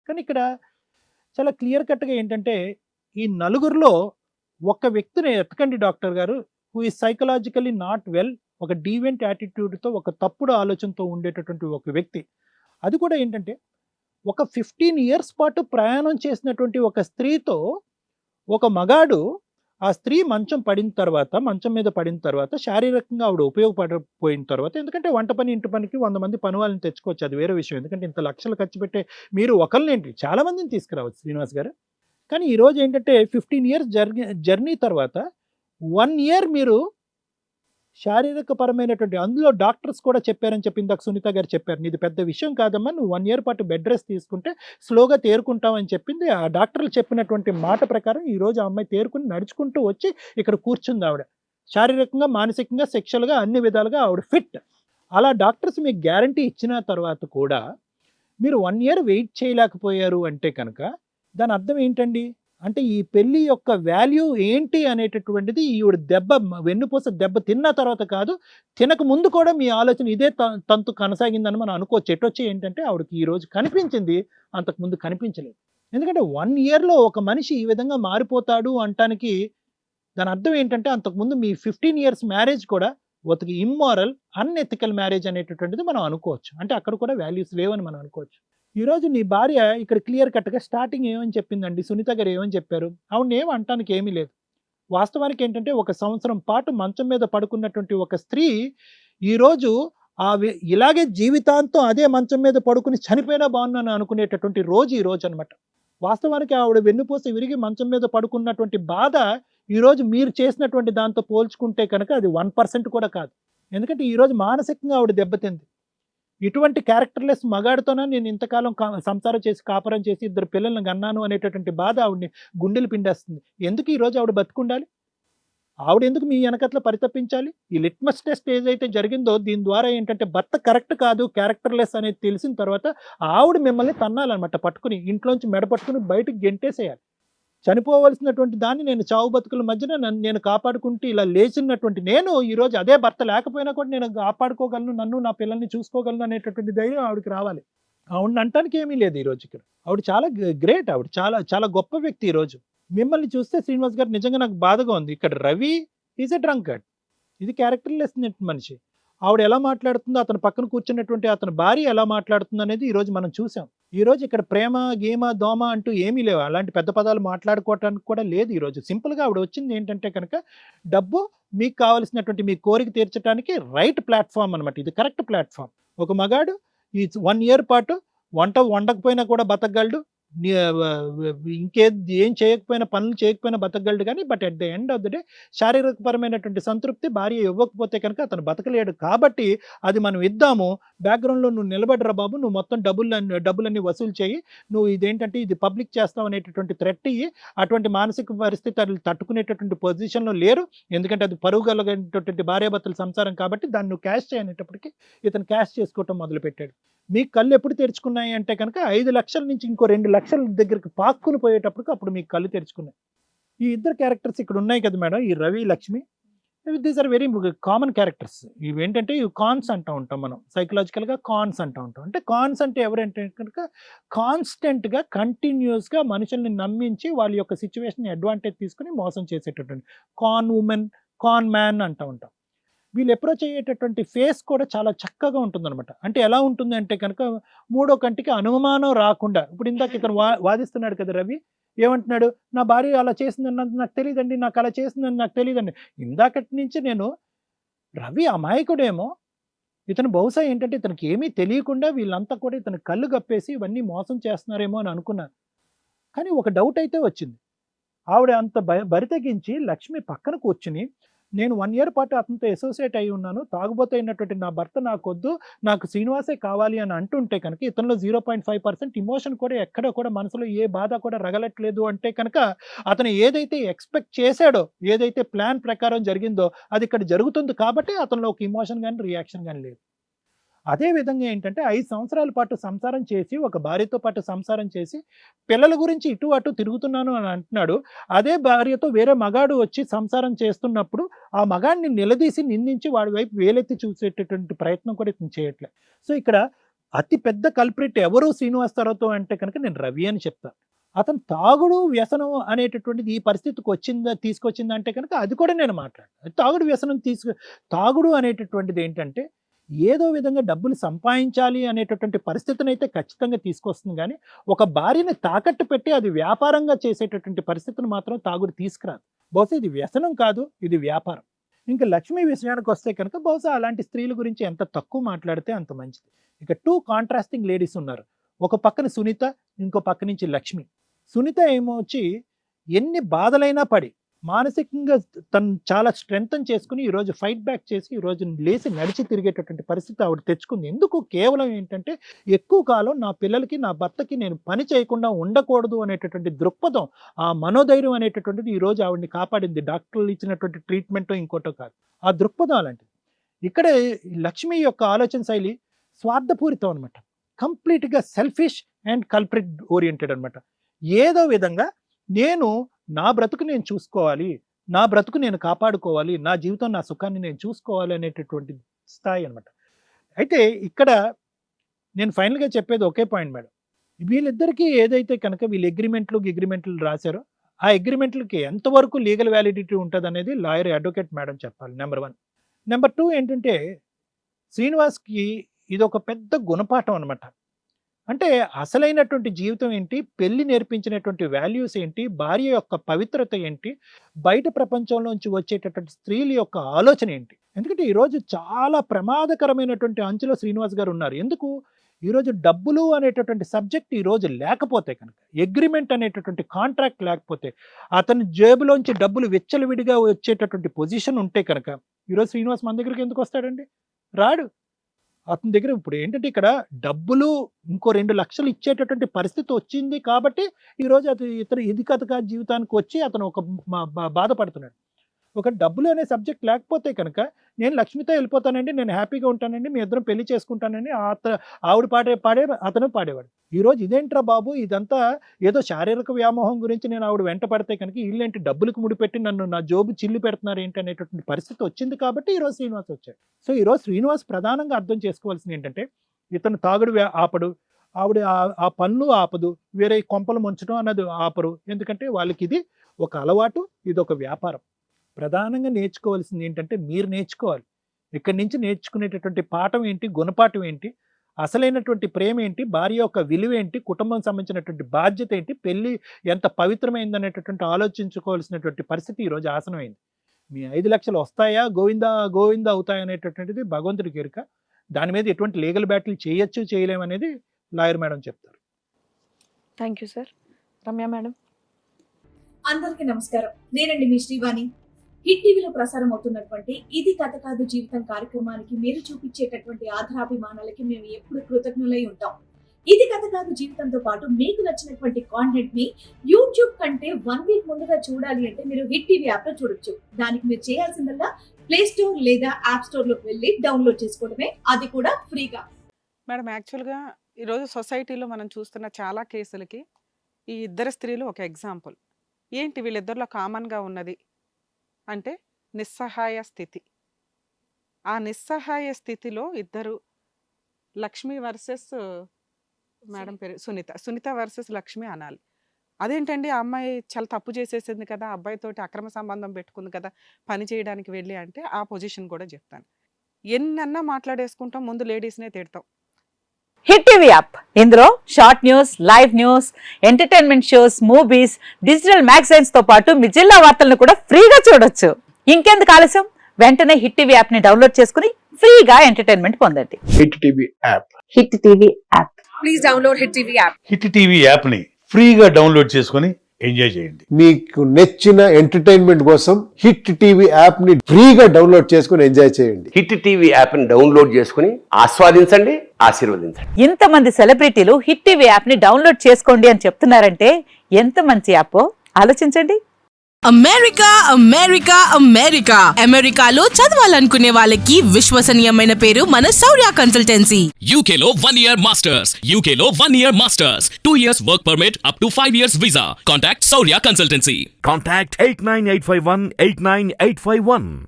కానీ ఇక్కడ చాలా క్లియర్ కట్‌గా ఏంటంటే, ఈ నలుగురిలో ఒక వ్యక్తిని ఎతకండి డాక్టర్ గారు. Who is psychologically not well. ఒక డీవియంట్ యాటిట్యూడ్‌తో, ఒక తప్పుడు ఆలోచనతో ఉండేటటువంటి ఒక వ్యక్తి. అది కూడా ఏంటంటే, ఒక 15 ఇయర్స్ పాటు ప్రయాణం చేసినటువంటి ఒక స్త్రీతో, ఒక మగాడు ఆ స్త్రీ మంచం మీద పడిన తర్వాత శారీరకంగా ఆవిడ ఉపయోగపడకపోయిన తర్వాత, ఎందుకంటే వంట పని, ఇంటి పనికి 100 మంది పనివాళ్ళని తెచ్చుకోవచ్చు. అది వేరే విషయం. ఎందుకంటే ఇంత లక్షలు ఖర్చు పెట్టే మీరు ఒకళ్ళనేంటి చాలా మందిని తీసుకురావచ్చు శ్రీనివాస్ గారు. కానీ ఈరోజు ఏంటంటే 15 ఇయర్స్ జర్నీ తర్వాత 1 ఇయర్ మీరు శారీరక పరమైనటువంటి, అందులో డాక్టర్స్ కూడా చెప్పారని చెప్పి ఇందాక సునీత గారు చెప్పారు. "నీది పెద్ద విషయం కాదమ్మా. నువ్వు 1 ఇయర్ పాటు బెడ్ రెస్ట్ తీసుకుంటే స్లోగా తేరుకుంటావని" చెప్పింది. ఆ డాక్టర్లు చెప్పినటువంటి మాట ప్రకారం ఈరోజు ఆ అమ్మాయి తేరుకుని నడుచుకుంటూ వచ్చి ఇక్కడ కూర్చుంది ఆవిడ. శారీరకంగా, మానసికంగా, సెక్షువల్‌గా అన్ని విధాలుగా ఆవిడ ఫిట్. అలా డాక్టర్స్ మీకు గ్యారంటీ ఇచ్చిన తర్వాత కూడా మీరు 1 ఇయర్ వెయిట్ చేయలేకపోయారు అంటే కనుక దాని అర్థం ఏంటండి? అంటే ఈ పెళ్లి యొక్క వాల్యూ ఏంటి అనేటటువంటిది ఈవిడ వెన్నుపూస దెబ్బ తిన్న తర్వాత కాదు, తినక ముందు కూడా మీ ఆలోచన ఇదే తంతు కొనసాగిందని మనం అనుకోవచ్చు. ఎటొచ్చి ఏంటంటే ఆవిడకి ఈరోజు కనిపించింది, అంతకుముందు కనిపించలేదు. ఎందుకంటే 1 ఇయర్‌లో ఒక మనిషి ఈ విధంగా మారిపోతాడు అంటానికి దాని అర్థం ఏంటంటే, అంతకుముందు మీ 15 ఇయర్స్ మ్యారేజ్ కూడా ఒక ఇమ్మారల్, అన్‌ఎథికల్ మ్యారేజ్ అనేటటువంటిది మనం అనుకోవచ్చు. అంటే అక్కడ కూడా వాల్యూస్ లేవని మనం అనుకోవచ్చు. ఈరోజు నీ భార్య ఇక్కడ క్లియర్ కట్‌గా స్టార్టింగ్ ఏమని చెప్పిందండి, సునీత గారు ఏమని చెప్పారు? ఆవిడనేమి అనటానికి ఏమీ లేదు. వాస్తవానికి ఏంటంటే, ఒక సంవత్సరం పాటు మంచం మీద పడుకున్నటువంటి ఒక స్త్రీ ఈరోజు ఇలాగే జీవితాంతం అదే మంచం మీద పడుకుని చనిపోయినా బాగున్నాను అనుకునేటటువంటి రోజు ఈ రోజు అనమాట. వాస్తవానికి ఆవిడ వెన్నుపూస విరిగి మంచం మీద పడుకున్నటువంటి బాధ ఈరోజు మీరు చేసినటువంటి దాంతో పోల్చుకుంటే కనుక అది 1% కూడా కాదు. ఎందుకంటే ఈరోజు మానసికంగా ఆవిడ దెబ్బతింది. ఇటువంటి క్యారెక్టర్‌లెస్ మగాడితోనే నేను ఇంతకాలం సంసారం చేసి, కాపురం చేసి, 2 పిల్లల్ని కన్నాను అనేటటువంటి బాధ ఆవిడని గుండెలు పిండేస్తుంది. ఎందుకు ఈరోజు ఆవిడ బతికుండాలి? ఆవిడెందుకు మీ వెనకట్ల పరితపించాలి? ఈ లిట్మస్ టెస్ట్ ఏదైతే జరిగిందో దీని ద్వారా ఏంటంటే, భర్త కరెక్ట్ కాదు, క్యారెక్టర్‌లెస్ అనేది తెలిసిన తర్వాత ఆవిడ మిమ్మల్ని తన్నాలన్నమాట పట్టుకుని. ఇంట్లోంచి మెడ పట్టుకుని బయటికి గెంటేసేయాలి. చనిపోవలసినటువంటి దాన్ని నేను చావు బతుకుల మధ్యన నేను కాపాడుకుంటూ ఇలా లేచినటువంటి నేను ఈరోజు అదే భర్త లేకపోయినా కూడా నేను కాపాడుకోగలను, నన్ను నా పిల్లల్ని చూసుకోగలను అనేటటువంటి ధైర్యం ఆవిడకి రావాలి. ఆవిడని అంటానికి ఏమీ లేదు ఈరోజు ఇక్కడ. ఆవిడ చాలా గ్రేట్. ఆవిడ చాలా చాలా గొప్ప వ్యక్తి ఈరోజు. మిమ్మల్ని చూస్తే శ్రీనివాస్ గారు నిజంగా నాకు బాధగా ఉంది. ఇక్కడ రవి ఈజ్ ఎ డ్రంకర్డ్. ఇది క్యారెక్టర్‌లెస్ మనిషి. ఆవిడ ఎలా మాట్లాడుతుందో, అతని పక్కన కూర్చున్నటువంటి అతని భార్య ఎలా మాట్లాడుతుందో అనేది ఈరోజు మనం చూసాం. ఈరోజు ఇక్కడ ప్రేమ, గీమ, దోమ అంటూ ఏమీ లేవు. అలాంటి పెద్ద పదాలు మాట్లాడుకోవటానికి కూడా లేదు ఈరోజు. సింపుల్‌గా ఆవిడ వచ్చింది ఏంటంటే కనుక, డబ్బు, మీకు కావాల్సినటువంటి మీ కోరిక తీర్చడానికి రైట్ ప్లాట్‌ఫార్మ్ అనమాట. ఇది కరెక్ట్ ప్లాట్‌ఫార్మ్. ఒక మగాడు ఈ 1 ఇయర్ పాటు వంట వండకపోయినా కూడా బతకగలడు. ఏం చేయకపోయినా, పనులు చేయకపోయినా బతకగలడు కానీ, but at the end of the day శారీరకపరమైనటువంటి సంతృప్తి భార్య ఇవ్వకపోతే కనుక అతను బతకలేడు. కాబట్టి అది మనం ఇద్దాము. బ్యాక్‌గ్రౌండ్‌లో నువ్వు నిలబడరా బాబు, నువ్వు మొత్తం డబ్బులన్నీ వసూలు చేయి, నువ్వు ఇదేంటంటే ఇది పబ్లిక్ చేస్తావు అనేటటువంటి థ్రెట్ ఇయ్యి. అటువంటి మానసిక పరిస్థితులు తట్టుకునేటటువంటి పొజిషన్‌లో లేరు. ఎందుకంటే అది పరువు కలిగినటువంటి భార్యాభర్తల సంసారం కాబట్టి దాన్ని నువ్వు క్యాష్ చేయనేటప్పటికి ఇతను క్యాష్ చేసుకోవటం మొదలుపెట్టాడు. మీ కళ్ళు ఎప్పుడు తెరుచుకున్నాయి అంటే కనుక 5 లక్షల నుంచి ఇంకో 2 లక్షల దగ్గరికి పాక్కుని పోయేటప్పటికి అప్పుడు మీకు కళ్ళు తెరుచుకున్నాయి. ఈ ఇద్దరు క్యారెక్టర్స్ ఇక్కడ ఉన్నాయి కదా మేడం, ఈ Ravi, Lakshmi. These are very common characters. ఇవేంటంటే ఇవి కాన్స్ అంటూ ఉంటాం మనం. సైకలాజికల్‌గా కాన్స్ అంటూ ఉంటాం. అంటే కాన్స్ అంటే ఎవరంటే కనుక కాన్స్టెంట్‌గా, కంటిన్యూయస్‌గా మనుషుల్ని నమ్మించి వాళ్ళ యొక్క సిట్యుయేషన్‌ని అడ్వాంటేజ్ తీసుకొని మోసం చేసేటటువంటి కాన్ వుమెన్, కాన్ మ్యాన్ అంటూ ఉంటాం. వీళ్ళు అప్రోచ్ అయ్యేటటువంటి ఫేస్ కూడా చాలా చక్కగా ఉంటుందన్నమాట. అంటే ఎలా ఉంటుంది అంటే కనుక, మూడో కంటికి అనుమానం రాకుండా, ఇప్పుడు ఇందాక ఇతను వాదిస్తున్నాడు కదా రవి, ఏమంటున్నాడు? నా భార్య అలా చేసిందన్నది నాకు తెలీదండి, నాకు అలా చేసిందని నాకు తెలీదండి. ఇందాకటి నుంచి నేను రవి అమాయకుడేమో, ఇతను బహుశా ఏంటంటే ఇతనికి ఏమీ తెలియకుండా వీళ్ళంతా కూడా ఇతను కళ్ళు కప్పేసి ఇవన్నీ మోసం చేస్తున్నారేమో అని అనుకున్నాను. కానీ ఒక డౌట్ అయితే వచ్చింది. ఆవిడ అంత బరి తెగించి లక్ష్మి పక్కన కూర్చుని, నేను 1 ఇయర్ పాటు అతనితో అసోసియేట్ అయి ఉన్నాను, తాగుబోతు అయినటువంటి నా భర్త నాకొద్దు, నాకు శ్రీనివాసే కావాలి అని అంటుంటే కనుక, ఇతనిలో 0.5% ఇమోషన్ కూడా ఎక్కడ కూడా మనసులో ఏ బాధ కూడా రగలట్లేదు అంటే కనుక, అతను ఏదైతే ఎక్స్పెక్ట్ చేశాడో, ఏదైతే ప్లాన్ ప్రకారం జరిగిందో అది ఇక్కడ జరుగుతుంది కాబట్టి అతనిలో ఒక ఇమోషన్ కానీ, రియాక్షన్ కానీ లేదు. అదే విధంగా ఏంటంటే 5 సంవత్సరాల పాటు సంసారం చేసి, ఒక భార్యతో పాటు సంసారం చేసి, పిల్లల గురించి ఇటు అటు తిరుగుతున్నాను అని అంటున్నాడు. అదే భార్యతో వేరే మగాడు వచ్చి సంసారం చేస్తున్నప్పుడు ఆ మగాడిని నిలదీసి, నిందించి వాడి వైపు వేలెత్తి చూసేటటువంటి ప్రయత్నం కూడా ఇతను చేయట్లే. సో ఇక్కడ అతి పెద్ద కల్ప్రిట్ ఎవరు శ్రీనివాసరావుతో అంటే కనుక నేను రవి అని చెప్తాను. అతను తాగుడు వ్యసనం అనేటటువంటిది ఈ పరిస్థితికి తీసుకొచ్చిందంటే కనుక అది కూడా నేను మాట్లాడను. తాగుడు వ్యసనం తాగుడు అనేటటువంటిది ఏంటంటే ఏదో విధంగా డబ్బులు సంపాదించాలి అనేటటువంటి పరిస్థితిని అయితే ఖచ్చితంగా తీసుకొస్తుంది, కానీ ఒక భార్యని తాకట్టు పెట్టి అది వ్యాపారంగా చేసేటటువంటి పరిస్థితిని మాత్రం తాగుడు తీసుకురాదు. బహుశా ఇది వ్యసనం కాదు, ఇది వ్యాపారం. ఇంకా లక్ష్మి విషయానికి వస్తే కనుక బహుశా అలాంటి స్త్రీల గురించి ఎంత తక్కువ మాట్లాడితే అంత మంచిది. ఇక 2 కాంట్రాస్టింగ్ లేడీస్ ఉన్నారు. ఒక పక్కన సునీత, ఇంకో పక్క నుంచి లక్ష్మి. సునీత ఏమో వచ్చి ఎన్ని బాధలైనా పడి మానసికంగా తను చాలా స్ట్రెంగ్తన్ చేసుకుని ఈరోజు ఫైట్ బ్యాక్ చేసి ఈరోజు లేచి నడిచి తిరిగేటటువంటి పరిస్థితి ఆవిడ తెచ్చుకుంది. ఎందుకు? కేవలం ఏంటంటే ఎక్కువ కాలం నా పిల్లలకి నా భర్తకి నేను పని చేయకుండా ఉండకూడదు అనేటటువంటి దృక్పథం, ఆ మనోధైర్యం అనేటటువంటిది ఈరోజు ఆవిడని కాపాడింది. డాక్టర్లు ఇచ్చినటువంటి ట్రీట్మెంటో ఇంకోటో కాదు, ఆ దృక్పథం అలాంటిది. ఇక్కడే లక్ష్మి యొక్క ఆలోచన శైలి స్వార్థపూరితం అనమాట. కంప్లీట్గా సెల్ఫిష్ అండ్ కల్ప్రిట్ ఓరియంటెడ్ అనమాట. ఏదో విధంగా నా బ్రతుకు నేను చూసుకోవాలి, నా బ్రతుకు నేను కాపాడుకోవాలి, నా జీవితం నా సుఖాన్ని నేను చూసుకోవాలి అనేటటువంటి స్థాయి అనమాట. అయితే ఇక్కడ నేను ఫైనల్గా చెప్పేది ఒకే పాయింట్ మేడం. వీళ్ళిద్దరికీ ఏదైతే కనుక వీళ్ళు అగ్రిమెంట్లు రాశారో ఆ అగ్రిమెంట్లకి ఎంతవరకు లీగల్ వ్యాలిడిటీ ఉంటుంది అనేది లాయర్ అడ్వకేట్ మేడం చెప్పాలి. నెంబర్ 1. నెంబర్ 2 ఏంటంటే శ్రీనివాస్కి ఇది ఒక పెద్ద గుణపాఠం అనమాట. అంటే అసలైనటువంటి జీవితం ఏంటి, పెళ్లి నేర్పించినటువంటి వాల్యూస్ ఏంటి, భార్య యొక్క పవిత్రత ఏంటి, బయట ప్రపంచంలోంచి వచ్చేటటువంటి స్త్రీల యొక్క ఆలోచన ఏంటి. ఎందుకంటే ఈరోజు చాలా ప్రమాదకరమైనటువంటి అంచులో శ్రీనివాస్ గారు ఉన్నారు. ఎందుకు? ఈరోజు డబ్బులు అనేటటువంటి సబ్జెక్ట్ ఈరోజు లేకపోతే కనుక, అగ్రిమెంట్ అనేటటువంటి కాంట్రాక్ట్ లేకపోతే, అతని జేబులోంచి డబ్బులు విచ్చలవిడిగా వచ్చేటటువంటి పొజిషన్ ఉంటే కనుక ఈరోజు శ్రీనివాస్ మన దగ్గరికి ఎందుకు వస్తాడండి? రాడు. అతని దగ్గర ఇప్పుడు ఏంటంటే ఇక్కడ డబ్బులు ఇంకో 2 లక్షలు ఇచ్చేటటువంటి పరిస్థితి వచ్చింది కాబట్టి ఈరోజు ఇతను ఇది కథగా జీవితానికి వచ్చి అతను ఒక బాధపడుతున్నాడు. ఒక డబ్బులు అనే సబ్జెక్ట్ లేకపోతే కనుక నేను లక్ష్మితో వెళ్ళిపోతానండి, నేను హ్యాపీగా ఉంటానండి, మీ ఇద్దరం పెళ్లి చేసుకుంటానని ఆవిడ పాడే అతను పాడేవాడు. ఈరోజు ఇదేంట్రా బాబు, ఇదంతా ఏదో శారీరక వ్యామోహం గురించి నేను ఆవిడ వెంట పడితే కనుక వీళ్ళేంటి డబ్బులకు ముడిపెట్టి నన్ను నా జోబు చిల్లు పెడుతున్నారు ఏంటి అనేటటువంటి పరిస్థితి వచ్చింది కాబట్టి ఈరోజు శ్రీనివాస్ వచ్చాడు. సో ఈరోజు శ్రీనివాస్ ప్రధానంగా అర్థం చేసుకోవాల్సింది ఏంటంటే ఇతను తాగుడు ఆపడు, ఆవిడ ఆ పన్ను ఆపదు, వేరే కొంపలు ముంచడం అన్నది ఆపరు. ఎందుకంటే వాళ్ళకి ఇది ఒక అలవాటు, ఇది ఒక వ్యాపారం. ప్రధానంగా నేర్చుకోవాల్సింది ఏంటంటే మీరు నేర్చుకోవాలి. ఇక్కడి నుంచి నేర్చుకునేటటువంటి పాఠం ఏంటి, గుణపాఠం ఏంటి, అసలైనటువంటి ప్రేమ ఏంటి, భార్య యొక్క విలువ ఏంటి, కుటుంబం సంబంధించినటువంటి బాధ్యత ఏంటి, పెళ్లి ఎంత పవిత్రమైంది అనేటటువంటి ఆలోచించుకోవాల్సినటువంటి పరిస్థితి ఈరోజు ఆసనమైంది. మీ 5 లక్షలు వస్తాయా, గోవిందా అవుతాయా అనేటటువంటిది భగవంతుడికి ఎరుక. దాని మీద ఎటువంటి లీగల్ బ్యాటిల్ చేయొచ్చు చేయలేమనేది లాయర్ మేడం చెప్తారు. Thank you sir. Ramya madam. అందరికీ నమస్కారం. నేనండి మీ శ్రీవాణి. హిట్ టీవీలో ప్రసారం అవుతున్నటువంటి ఇది కథ కాదు జీవితం కార్యక్రమానికి మీరు చూపించేటటువంటి ఆధారాభిమానాలకి మేము ఎప్పుడు కృతజ్ఞులై ఉంటాం. ఇది కథ కాదు జీవితంతో పాటు మీకు నచ్చినటువంటి కాంటెంట్ ని యూట్యూబ్ కంటే 1 వీక్ ముందుగా చూడాలి అంటే మీరు హిట్ టీవీ యాప్ లో చూడొచ్చు. దానికి మీరు చేయాల్సిందల్లా ప్లే స్టోర్ లేదా యాప్ స్టోర్ లోకి వెళ్ళి డౌన్లోడ్ చేసుకోవడమే, అది కూడా ఫ్రీగా. మేడం, యాక్చువల్గా ఈరోజు సొసైటీలో మనం చూస్తున్న చాలా కేసులకి ఈ ఇద్దరు స్త్రీలు ఒక ఎగ్జాంపుల్. ఏంటి వీళ్ళిద్దరిలో కామన్గా ఉన్నది అంటే నిస్సహాయ స్థితి. ఆ నిస్సహాయ స్థితిలో ఇద్దరు, లక్ష్మి వర్సెస్ మేడం పేరు సునీత వర్సెస్ లక్ష్మి అనాలి. అదేంటండి, ఆ అమ్మాయి చాలా తప్పు చేసేసింది కదా, అబ్బాయితోటి అక్రమ సంబంధం పెట్టుకుంది కదా పని చేయడానికి వెళ్ళి అంటే ఆ పొజిషన్ కూడా చెప్తాను. ఎన్నన్నా మాట్లాడేసుకుంటాం, ముందు లేడీస్నే తిడతాం. హిట్ టీవీ యాప్, ఇందులో short news, live news, entertainment shows, movies, digital magazines తో పాటు మీ జిల్లా వార్తలను కూడా ఫ్రీగా చూడొచ్చు. ఇంకెందుకు ఆలస్యం, వెంటనే హిట్ టీవీ యాప్ ని డౌన్లోడ్ చేసుకుని ఫ్రీగా ఎంటర్టైన్మెంట్ పొందండి. Hit TV app. Hit TV app. Please download hit TV app. Hit TV app ని ఫ్రీగా డౌన్లోడ్ చేసుకుని ఎంజాయ్ చేయండి. మీకు నచ్చిన ఎంటర్టైన్మెంట్ కోసం హిట్ టీవీ యాప్ ని ఫ్రీగా డౌన్లోడ్ చేసుకుని ఎంజాయ్ చేయండి. హిట్ టీవీ యాప్ ని డౌన్లోడ్ చేసుకుని ఆస్వాదించండి, ఆశీర్వదించండి. ఇంతమంది సెలబ్రిటీలు హిట్ టీవీ యాప్ ని డౌన్లోడ్ చేసుకోండి అని చెప్తున్నారంటే ఎంత మంచి యాప్ ఆలోచించండి. అమెరికాలో చదవాలనుకునే వాళ్ళకి విశ్వసనీయమైన పేరు మన శౌర్య కన్సల్టెన్సీ. UK లో 1 year masters, 2 years work permit up to 5 years visa. Contact Saurya Consultancy. Contact 89851 89851.